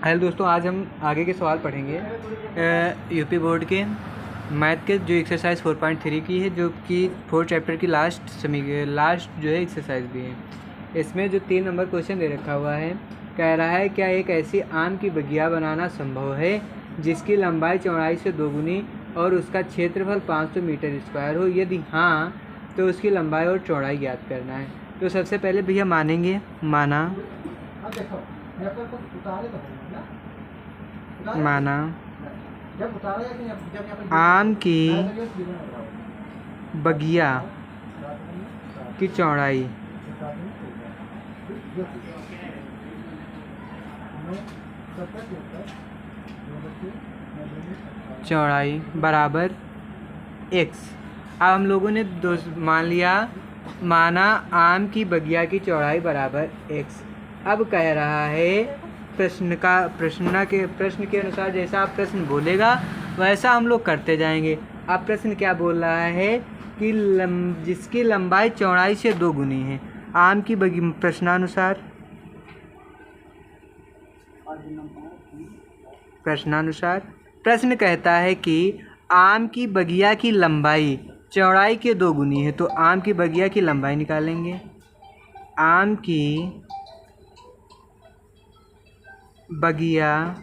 Hello दोस्तों, आज हम आगे के सवाल पढ़ेंगे यूपी बोर्ड के मैथ के जो एक्सरसाइज 4.3 की है, जो कि 4 चैप्टर की लास्ट जो है एक्सरसाइज भी है। इसमें जो 3 नंबर क्वेश्चन दे रखा हुआ है, कह रहा है क्या एक ऐसी आम की बगिया बनाना संभव है जिसकी लंबाई चौड़ाई से दोगुनी और उसका क्षेत्रफल 500 मीटर स्क्वायर हो। यदि हाँ तो उसकी लंबाई और चौड़ाई ज्ञात करना है। तो सबसे पहले भैया मानेंगे, माना आम की बगिया की चौड़ाई बराबर x। अब हम लोगों ने माना आम की बगिया की चौड़ाई बराबर x। अब कह रहा है प्रश्न के अनुसार जैसा आप प्रश्न बोलेगा वैसा हम लोग करते जाएंगे। अब प्रश्न क्या बोल रहा है कि जिसकी लंबाई चौड़ाई से 2 गुनी है आम की बगिया। प्रश्नानुसार प्रश्न कहता है कि आम की बगिया की लंबाई चौड़ाई के 2 गुनी है, तो आम की बगिया की लंबाई निकालेंगे। आम की बगिया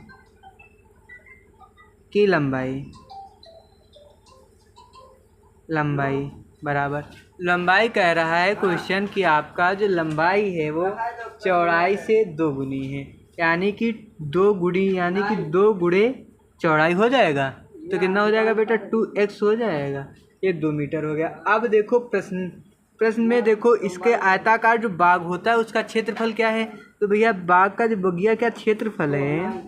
की लंबाई बराबर लंबाई कह रहा है क्वेश्चन कि आपका जो लंबाई है वो चौड़ाई से 2 गुनी है, यानी कि 2 गुणे चौड़ाई हो जाएगा। तो कितना हो जाएगा बेटा? 2x हो जाएगा। ये 2 मीटर हो गया। अब देखो प्रश्न में देखो, इसके आयताकार जो बाग होता है उसका क्षेत्रफल क्या है। तो भैया बाग का जो बगिया क्या क्षेत्रफल है,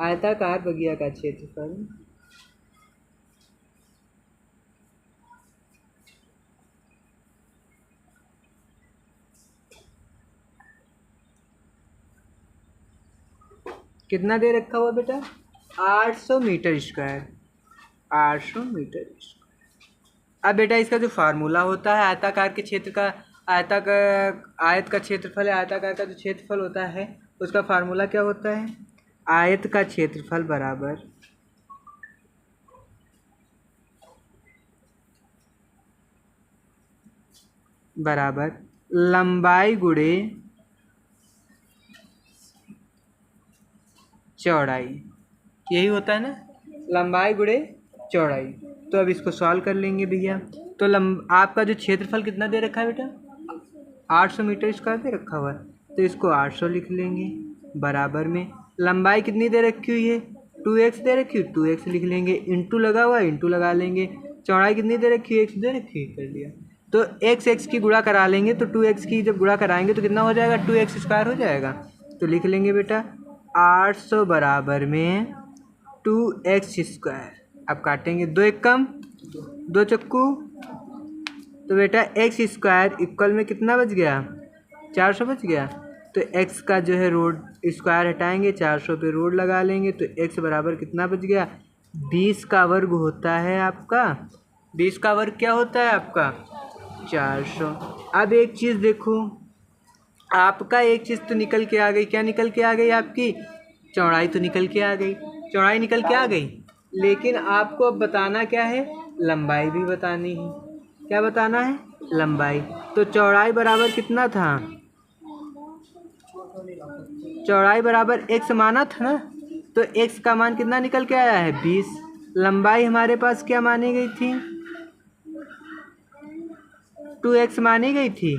आयताकार बगिया का क्षेत्रफल कितना दे रखा हुआ बेटा? 800 मीटर स्क्वायर। 800 metre square. अब बेटा इसका जो फार्मूला होता है आयताकार के क्षेत्र का, आयत का क्षेत्रफल है, आयताकार का जो क्षेत्रफल होता है उसका फार्मूला क्या होता है? आयत का क्षेत्रफल बराबर लंबाई गुणे चौड़ाई। यही होता है ना, लंबाई गुणे चौड़ाई। तो अब इसको सॉल्व कर लेंगे भैया। तो आपका जो क्षेत्रफल कितना दे रखा है बेटा? 800 मीटर स्क्वायर दे रखा हुआ है, तो इसको 800 लिख लेंगे। बराबर में लंबाई कितनी दे रखी हुई है? 2x दे रखी है, 2x लिख लेंगे। इंटू लगा हुआ है, इंटू लगा लेंगे। चौड़ाई कितनी दे रखी है? x दे रखी है, कर लिया। तो x की गुणा करा लेंगे, तो 2x की जब गुणा कराएंगे तो कितना हो जाएगा? 2x स्क्वायर हो जाएगा। तो लिख लेंगे बेटा 800 बराबर में 2x स्क्वायर। अब काटेंगे, 2 एक कम 2 चक्कू, तो बेटा x स्क्वायर इक्वल में कितना बच गया? 400 बच गया। तो x का जो है रोड स्क्वायर हटाएंगे, 400 पे रोड लगा लेंगे, तो x बराबर कितना बच गया? 20 का वर्ग होता है आपका। 20 का वर्ग क्या होता है आपका? 400। अब एक चीज़ देखो, आपका एक चीज़ तो निकल के आ गई। क्या निकल के आ गई? आपकी चौड़ाई तो निकल के आ गई। चौड़ाई निकल के आ गई, लेकिन आपको अब बताना क्या है? लंबाई भी बतानी है। क्या बताना है? लंबाई। तो चौड़ाई बराबर कितना था? चौड़ाई बराबर x माना था ना, तो x का मान कितना निकल के आया है? 20। लंबाई हमारे पास क्या मानी गई थी? 2x मानी गई थी,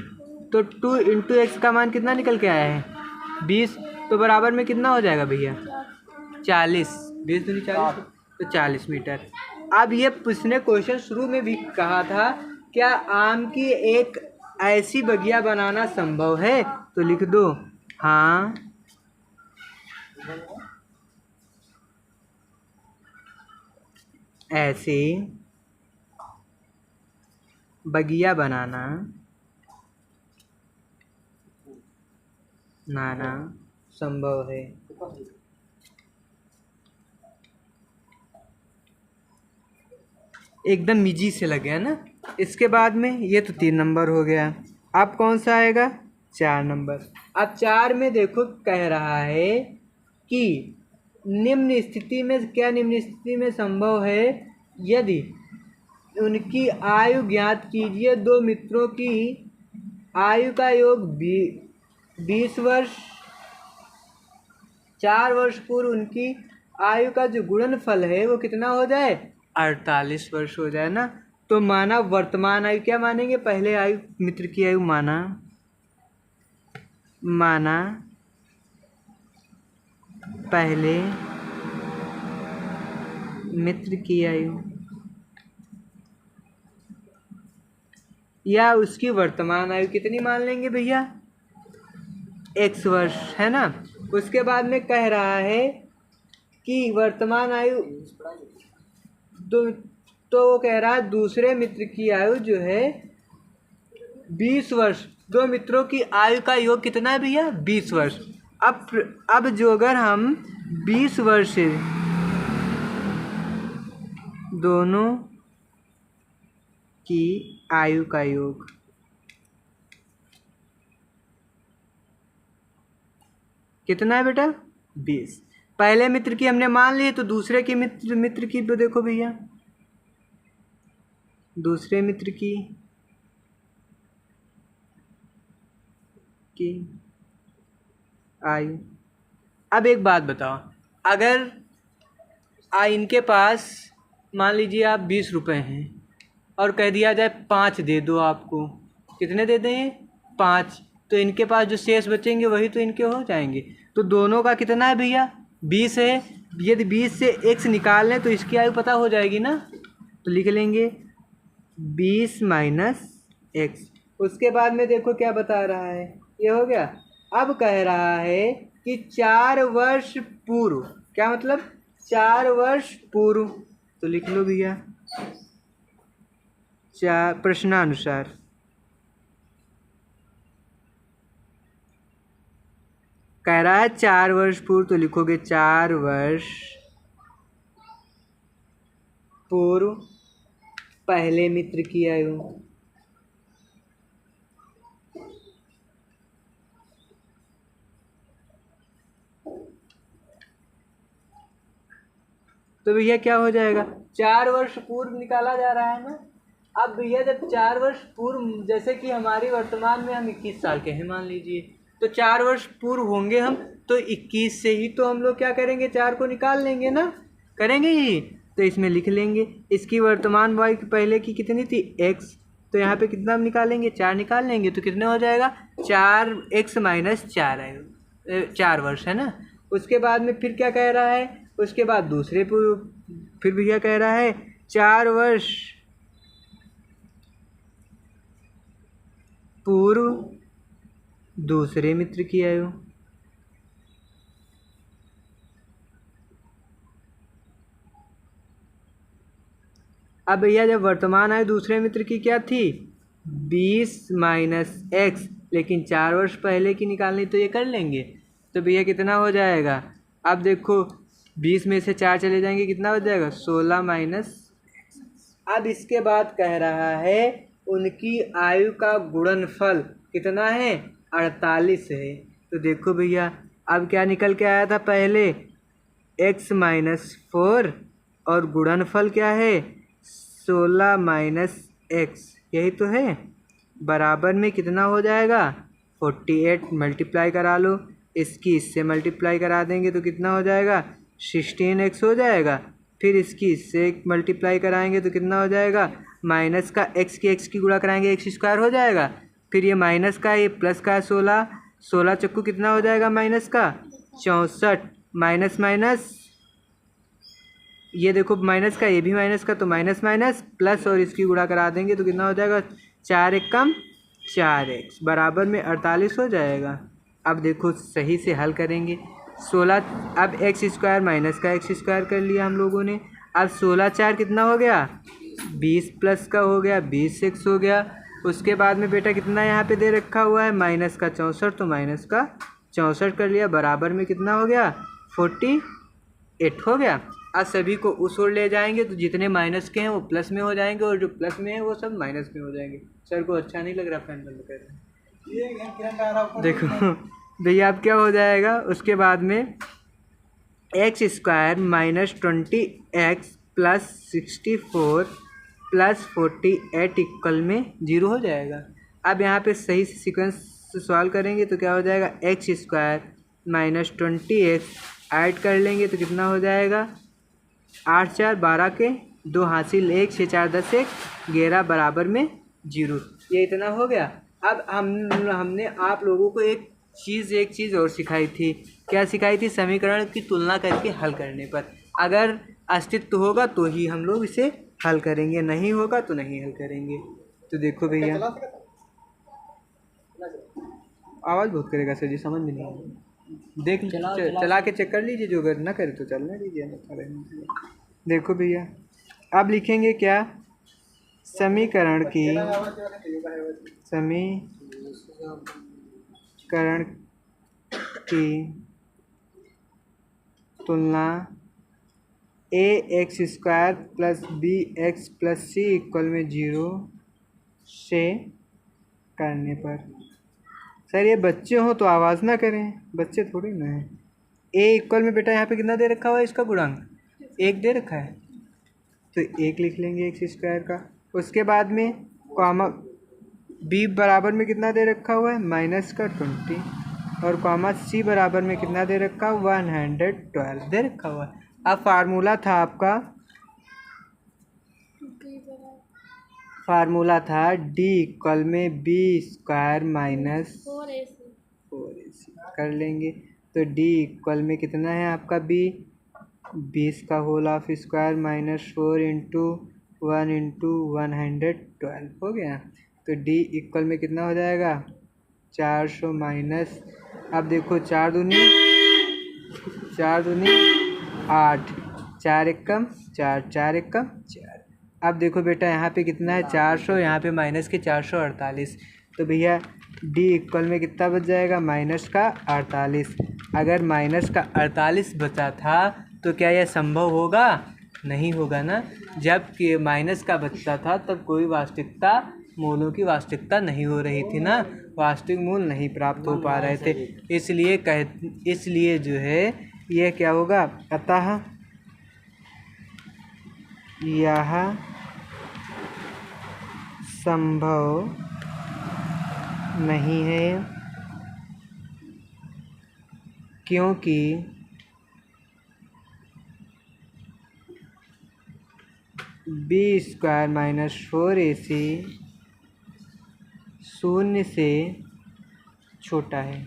तो 2 इंटू एक्स का मान कितना निकल के आया है? 20। तो बराबर में कितना हो जाएगा भैया? 40। 20 दूनी 40, तो 40 मीटर। अब ये पिछले क्वेश्चन शुरू में भी कहा था, क्या आम की एक ऐसी बगिया बनाना संभव है? तो लिख दो हाँ ऐसी बगिया बनाना संभव है। एकदम मिजी से लग गया ना। इसके बाद में ये तो 3 नंबर हो गया। अब कौन सा आएगा? 4 नंबर। अब 4 में देखो कह रहा है कि निम्न स्थिति में, क्या निम्न स्थिति में संभव है, यदि उनकी आयु ज्ञात कीजिए। दो मित्रों की आयु का योग 20 वर्ष, 4 वर्ष पूर्व उनकी आयु का जो गुणनफल है वो कितना हो जाए, 48 वर्ष हो जाए ना। तो माना वर्तमान आयु, क्या मानेंगे, पहले आयु मित्र की आयु माना पहले मित्र की आयु या उसकी वर्तमान आयु कितनी मान लेंगे भैया, x वर्ष, है ना। उसके बाद में कह रहा है कि वर्तमान आयु तो वो कह रहा है दूसरे मित्र की आयु जो है 20 वर्ष। दो मित्रों की आयु का योग कितना है भैया, 20 वर्ष। अब जो अगर हम 20 वर्ष दोनों की आयु का योग कितना है बेटा, 20। पहले मित्र की हमने मान ली, तो दूसरे की मित्र की तो देखो भैया, दूसरे मित्र की आयु। अब एक बात बताओ, अगर इनके पास मान लीजिए आप 20 रुपये हैं और कह दिया जाए 5 दे दो आपको, कितने दे दें, 5, तो इनके पास जो शेष बचेंगे वही तो इनके हो जाएंगे। तो दोनों का कितना है भैया, 20 है। यदि 20 से x निकाल लें तो इसकी आयु पता हो जाएगी ना, तो लिख लेंगे 20 माइनस x। उसके बाद में देखो क्या बता रहा है, ये हो गया। अब कह रहा है कि 4 वर्ष पूर्व, क्या मतलब 4 वर्ष पूर्व, तो लिख लो भैया प्रश्नानुसार कह रहा है 4 वर्ष पूर्व, तो लिखोगे 4 वर्ष पूर्व पहले मित्र की आयु। तो भैया क्या हो जाएगा, 4 वर्ष पूर्व निकाला जा रहा है ना। अब भैया जब 4 वर्ष पूर्व, जैसे कि हमारी वर्तमान में हम 21 साल के हैं मान लीजिए, तो 4 वर्ष पूर्व होंगे हम, तो 21 से ही तो हम लोग क्या करेंगे, 4 को निकाल लेंगे ना, करेंगे ही। तो इसमें लिख लेंगे इसकी वर्तमान वायु की पहले की कितनी थी, x, तो यहाँ पे कितना हम निकालेंगे, 4 निकाल लेंगे, तो कितने हो जाएगा, 4x माइनस 4 वर्ष, है ना। उसके बाद में फिर क्या कह रहा है, उसके बाद दूसरे फिर भैया कह रहा है 4 वर्ष पूर्व दूसरे मित्र की आयु। अब भैया जब वर्तमान आयु दूसरे मित्र की क्या थी, 20 माइनस x, लेकिन 4 वर्ष पहले की निकालनी, तो ये कर लेंगे। तो भैया कितना हो जाएगा, अब देखो 20 में से 4 चले जाएंगे, कितना हो जाएगा, 16 माइनस। अब इसके बाद कह रहा है उनकी आयु का गुणनफल कितना है, 48 है। तो देखो भैया अब क्या निकल के आया था, पहले x माइनस 4 और गुणनफल क्या है, 16 माइनस x, यही तो है, बराबर में कितना हो जाएगा, 48। मल्टीप्लाई करा लो, इसकी इससे मल्टीप्लाई करा देंगे तो कितना हो जाएगा, 16x हो जाएगा। फिर इसकी इससे मल्टीप्लाई कराएंगे तो कितना हो जाएगा, माइनस का x की गुणा कराएंगे, x² हो जाएगा। फिर ये माइनस का, ये प्लस का 16 चक्कू कितना हो जाएगा, माइनस का 64, माइनस माइनस, ये देखो माइनस का, ये भी माइनस का, तो माइनस माइनस प्लस, और इसकी गुणा करा देंगे तो कितना हो जाएगा, 4 एक कम 4x बराबर में 48 हो जाएगा। अब देखो सही से हल करेंगे, 16, अब x² माइनस का x² कर लिया हम लोगों ने। अब 16 4 कितना हो गया, 20 प्लस का हो गया 20x हो गया। उसके बाद में बेटा कितना यहाँ पे दे रखा हुआ है, माइनस का 64, तो माइनस का 64 कर लिया, बराबर में कितना हो गया, 48 हो गया। आज सभी को उस ओर ले जाएंगे तो जितने माइनस के हैं वो प्लस में हो जाएंगे और जो प्लस में है वो सब माइनस में हो जाएंगे। सर को अच्छा नहीं लग रहा फैन बंद कर रहे हैं। देखो भैया अब क्या हो जाएगा उसके बाद में x square minus 20x plus 64 plus 48 equal में 0 हो जाएगा। अब यहाँ पे सही से सीक्वेंस से सॉल्व करेंगे तो क्या हो जाएगा, x square minus 20x add कर लेंगे तो कितना हो जाएगा, 8 4 12 के 2 हासिल 1 6 4 10 1 11 बराबर में 0। ये इतना हो गया। अब हमने आप लोगों को एक चीज़ और सिखाई थी। क्या सिखाई थी, समीकरण की तुलना करके हल करने पर। अगर अस्तित्व होगा तो ही हम लोग इसे हल करेंगे, नहीं होगा तो नहीं हल करेंगे। तो देखो भैया, आवाज़ बहुत करेगा सर जी, समझ में नहीं आएगा। देख चला के चेक कर लीजिए, जो अगर ना करे तो चलना दीजिए। देखो भैया, अब लिखेंगे क्या, समीकरण की तुलना a x square plus b x plus c equal में 0 से करने पर। सर ये बच्चे हो तो आवाज़ ना करें, बच्चे थोड़ी ना हैं। ए इक्वल में बेटा यहाँ पे कितना दे रखा हुआ है, इसका गुणांक 1 दे रखा है, तो 1 लिख लेंगे एक्स स्क्वायर का। उसके बाद में कॉमा बी बराबर में कितना दे रखा हुआ है, माइनस का 20, और कॉमा सी बराबर में कितना दे रखा है, 112 दे रखा हुआ है। अब फार्मूला था डी इक्वल में बी स्क्वायर माइनस 4ac कर लेंगे तो डी इक्वल में कितना है आपका, बी 20 का whole of square minus 4 into 1 into 112 हो गया। तो डी इक्वल में कितना हो जाएगा, 400 माइनस, अब देखो 4 दूनी 8, 4 एकम 4, 4 एकम 4। अब देखो बेटा यहाँ पे कितना है, 400, यहाँ पे माइनस के 448, तो भैया डी इक्वल में कितना बच जाएगा, माइनस का 48। अगर माइनस का 48 बचा था तो क्या यह संभव होगा, नहीं होगा ना। जब कि माइनस का बचता था तब कोई वास्तविकता, मूलों की वास्तविकता नहीं हो रही थी ना, वास्तविक मूल नहीं प्राप्त हो पा रहे थे। इसलिए जो है यह क्या होगा, अतः यह संभव नहीं है क्योंकि बी स्क्वायर माइनस 4ac 0 से छोटा है।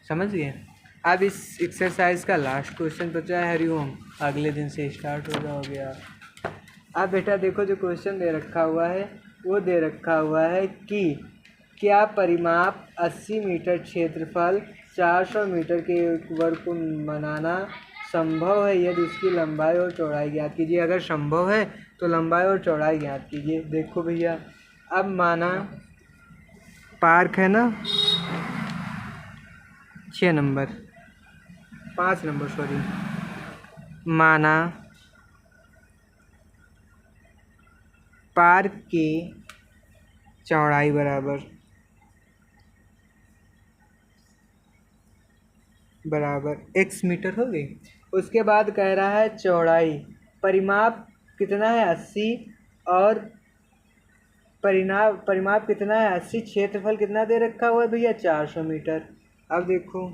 समझ गए। अब इस एक्सरसाइज का लास्ट क्वेश्चन बचा है, हरिओम, अगले दिन से स्टार्ट हो गया। अब बेटा देखो, जो क्वेश्चन दे रखा हुआ है वो दे रखा हुआ है कि क्या परिमाप 80 मीटर क्षेत्रफल 400 मीटर के वर्ग को बनाना संभव है यदि उसकी लंबाई और चौड़ाई ज्ञात कीजिए। अगर संभव है तो लंबाई और चौड़ाई ज्ञात कीजिए। देखो भैया, अब माना पार्क है ना, 5 नंबर सॉरी, माना पार्क की चौड़ाई बराबर x मीटर हो गई। उसके बाद कह रहा है चौड़ाई, परिमाप कितना है 80, और परिमाप कितना है 80, क्षेत्रफल कितना दे रखा हुआ है भैया 400 मीटर। अब देखो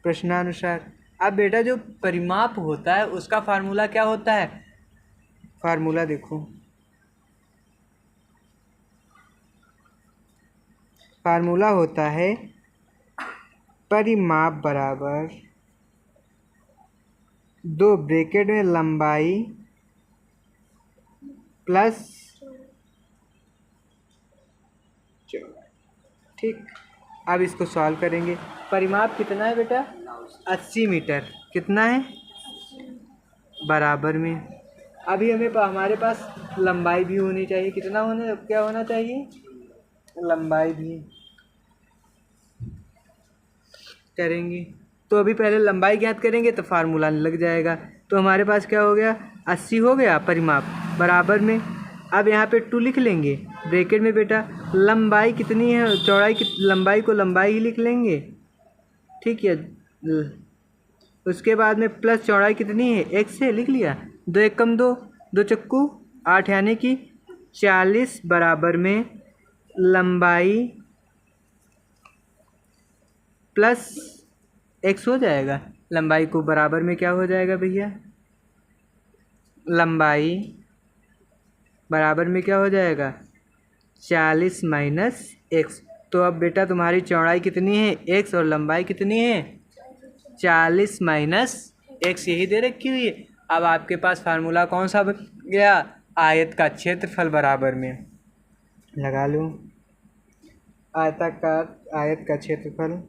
प्रश्नानुसार अब बेटा जो परिमाप होता है उसका फार्मूला क्या होता है, फार्मूला देखो, फार्मूला होता है परिमाप बराबर 2 ब्रैकेट में लंबाई प्लस चौड़ाई। ठीक, अब इसको सॉल्व करेंगे। परिमाप कितना है बेटा 80 मीटर, कितना है बराबर में, अभी हमारे पास लंबाई भी होनी चाहिए, क्या होना चाहिए, लंबाई भी करेंगे। तो अभी पहले लंबाई ज्ञात करेंगे तो फार्मूला लग जाएगा। तो हमारे पास क्या हो गया, 80 हो गया परिमाप बराबर में। अब यहाँ पे 2 लिख लेंगे ब्रैकेट में बेटा। लंबाई कितनी है, चौड़ाई लंबाई को लंबाई ही लिख लेंगे, ठीक है। उसके बाद में प्लस चौड़ाई कितनी है, x से लिख लिया। 2 एक कम 2, 2 चक्कू 8 यानी कि 40 बराबर में लंबाई प्लस x हो जाएगा। लंबाई को बराबर में क्या हो जाएगा भैया, लंबाई बराबर में क्या हो जाएगा, 40 माइनस x। तो अब बेटा तुम्हारी चौड़ाई कितनी है x और लंबाई कितनी है 40 माइनस x, यही दे रखी हुई है। अब आपके पास फार्मूला कौन सा बन गया, आयत का क्षेत्रफल बराबर में लगा लूँ, आयताकार आयत का क्षेत्रफल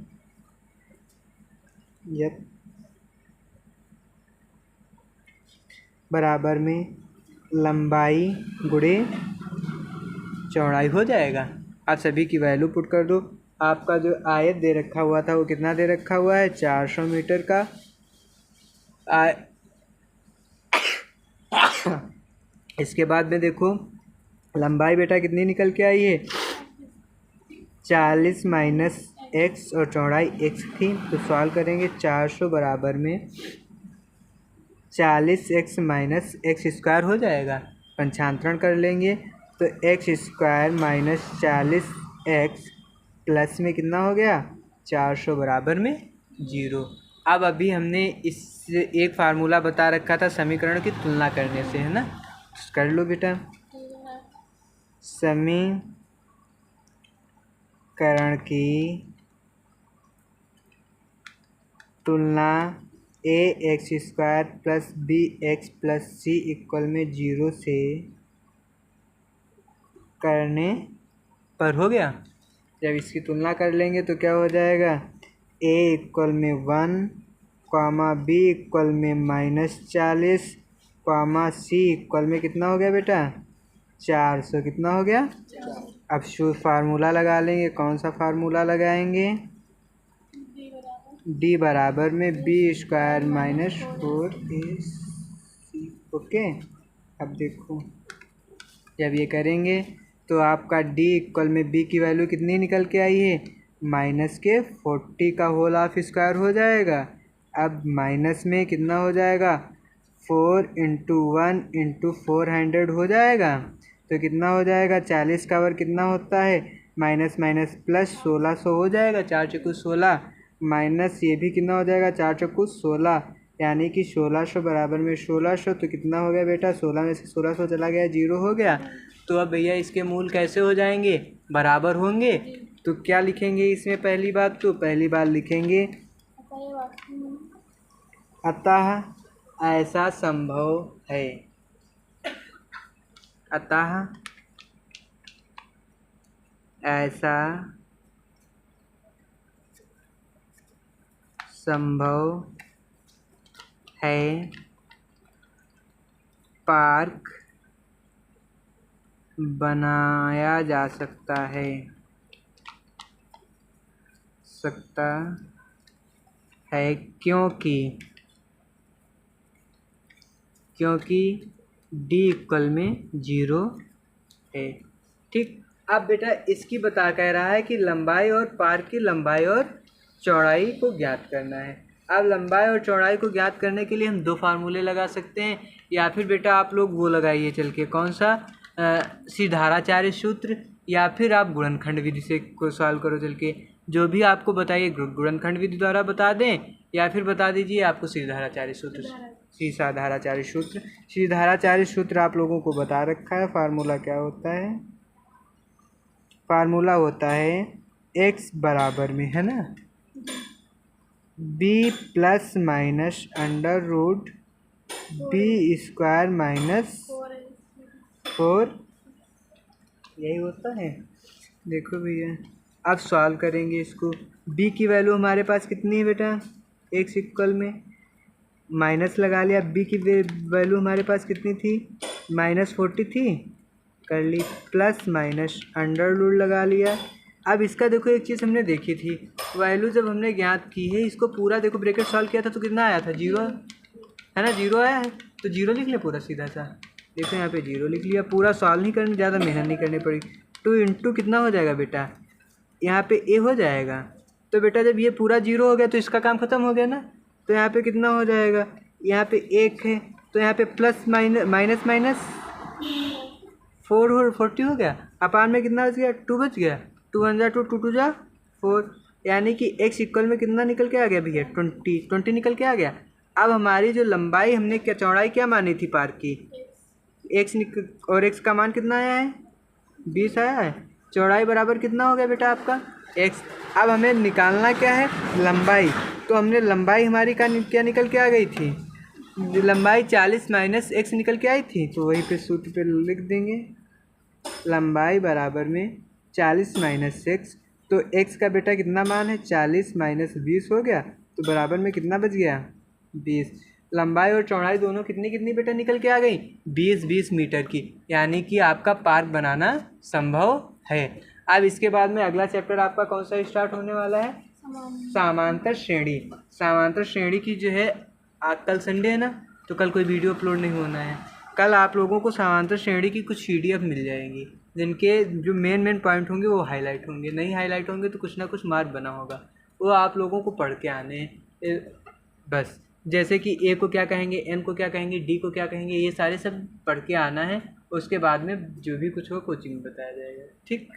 यह बराबर में लंबाई गुणे चौड़ाई हो जाएगा। आप सभी की वैल्यू पुट कर दो। आपका जो आयत दे रखा हुआ था वो कितना दे रखा हुआ है, 400 मीटर का। इसके बाद में देखो लंबाई बेटा कितनी निकल के आई है, 40 माइनस x और चौड़ाई x थी। तो सॉल्व करेंगे 400 बराबर में 40x माइनस एक्स स्क्वायर हो जाएगा। पंचांतरण कर लेंगे तो x square minus 40x plus में कितना हो गया, 400 बराबर में 0। अब अभी हमने इस एक फार्मूला बता रखा था समीकरण की तुलना करने से, है ना, कर लो बेटा। समीकरण की तुलना a x square plus b x plus c equal में 0 से करने पर हो गया। जब इसकी तुलना कर लेंगे तो क्या हो जाएगा, a इक्वल में 1, कॉमा बी इक्वल में -40, कॉमा सी इक्वल में कितना हो गया बेटा, 400। कितना हो गया। अब फार्मूला लगा लेंगे। कौन सा फार्मूला लगाएंगे, डी बराबर में B square minus 4ac। Okay, अब देखो जब ये करेंगे तो आपका d इक्वल में b की वैल्यू कितनी निकल के आई है, -40 का होल हाफ स्क्वायर हो जाएगा। अब माइनस में कितना हो जाएगा, 4 × 1 × 400 हो जाएगा। तो कितना हो जाएगा, 40 का वर्ग कितना होता है, माइनस माइनस प्लस 1600 हो जाएगा। 4 चौको 16 माइनस ये भी कितना हो जाएगा, 4 चौको 16 यानी कि 1600 बराबर में 1600। तो कितना हो गया बेटा, 16 में से 1600 चला गया, 0 हो गया। तो अब भैया इसके मूल कैसे हो जाएंगे, बराबर होंगे। तो क्या लिखेंगे इसमें, पहली बात तो पहली बार लिखेंगे अतः ऐसा संभव है, अतः ऐसा संभव है, पार्क बनाया जा सकता है, क्योंकि d इक्वल में 0 है। ठीक। अब बेटा इसकी कह रहा है कि लंबाई और पार्क की लंबाई और चौड़ाई को ज्ञात करना है। अब लंबाई और चौड़ाई को ज्ञात करने के लिए हम 2 फार्मूले लगा सकते हैं, या फिर बेटा आप लोग वो लगाइए चल के, कौन सा, सीधाराचार्य सूत्र, या फिर आप गुणनखंड विधि से को सॉल्व करो चल के। जो भी आपको बताइए गुणनखंड विधि द्वारा बता दें, या फिर बता दीजिए आपको सीधाराचार्य सूत्र, सीधाराचार्य सूत्र। सीधाराचार्य सूत्र आप लोगों को बता रखा है। फार्मूला क्या होता है, फार्मूला होता है x बराबर में, है ना, b plus minus under root b square minus 4, यही होता है। देखो भैया अब सॉल्व करेंगे इसको। b की वैल्यू हमारे पास कितनी है बेटा, x इक्वल में माइनस लगा लिया, b की वैल्यू हमारे पास कितनी थी, -40 थी, कर ली, प्लस माइनस अंडर रूट लगा लिया। अब इसका देखो एक चीज़ हमने देखी थी, वैल्यू जब हमने ज्ञात की है, इसको पूरा देखो ब्रैकेट सॉल्व किया था तो कितना आया था, 0 है ना, 0 आया है। तो 0 लिख लिया पूरा सीधा सा, देखो यहाँ पे 0 लिख लिया, पूरा सॉल्व नहीं करने, ज़्यादा मेहनत नहीं करनी पड़ी। 2 इंटू कितना हो जाएगा बेटा, यहाँ पे ए हो जाएगा। तो बेटा जब ये पूरा 0 हो गया तो इसका काम ख़त्म हो गया ना। तो यहाँ पे कितना हो जाएगा, यहाँ पे 1 है तो यहाँ पे प्लस माइनस माइनस 40 हो गया। अपान में कितना बच गया, 2 बच गया। 2 1 जा 2, 2 2 जा 4, यानी कि x इक्वल में कितना निकल के आ गया भैया, 20 निकल के आ गया। अब हमारी जो लंबाई हमने क्या, चौड़ाई क्या मानी थी पार्क की, और x का मान कितना आया है, 20 आया है। चौड़ाई बराबर कितना हो गया बेटा आपका, x। अब हमें निकालना क्या है, लंबाई। तो हमने लंबाई हमारी क्या निकल के आ गई थी, लंबाई 40 माइनस x निकल के आई थी। तो वहीं पे सूत्र पे लिख देंगे, लंबाई बराबर में 40 माइनस x। तो x का बेटा कितना मान है, 40 माइनस 20 हो गया, तो बराबर में कितना बच गया, 20। लंबाई और चौड़ाई दोनों कितनी कितनी बेटा निकल के आ गई, 20-20 मीटर की, यानी कि आपका पार्क बनाना संभव है। अब इसके बाद में अगला चैप्टर आपका कौन सा स्टार्ट होने वाला है, समांतर श्रेणी। समांतर श्रेणी की जो है, कल संडे है ना, तो कल कोई वीडियो अपलोड नहीं होना है। कल आप लोगों को समांतर श्रेणी की कुछ PDF मिल जाएंगी, जिनके जो मेन पॉइंट होंगे वो हाईलाइट होंगे, नहीं हाईलाइट होंगे तो कुछ ना कुछ मार्क बना होगा, वो आप लोगों को पढ़ के आने बस। जैसे कि A को क्या कहेंगे, N को क्या कहेंगे, D को क्या कहेंगे, ये सारे सब पढ़ के आना है। उसके बाद में जो भी कुछ हो कोचिंग में बताया जाएगा, ठीक।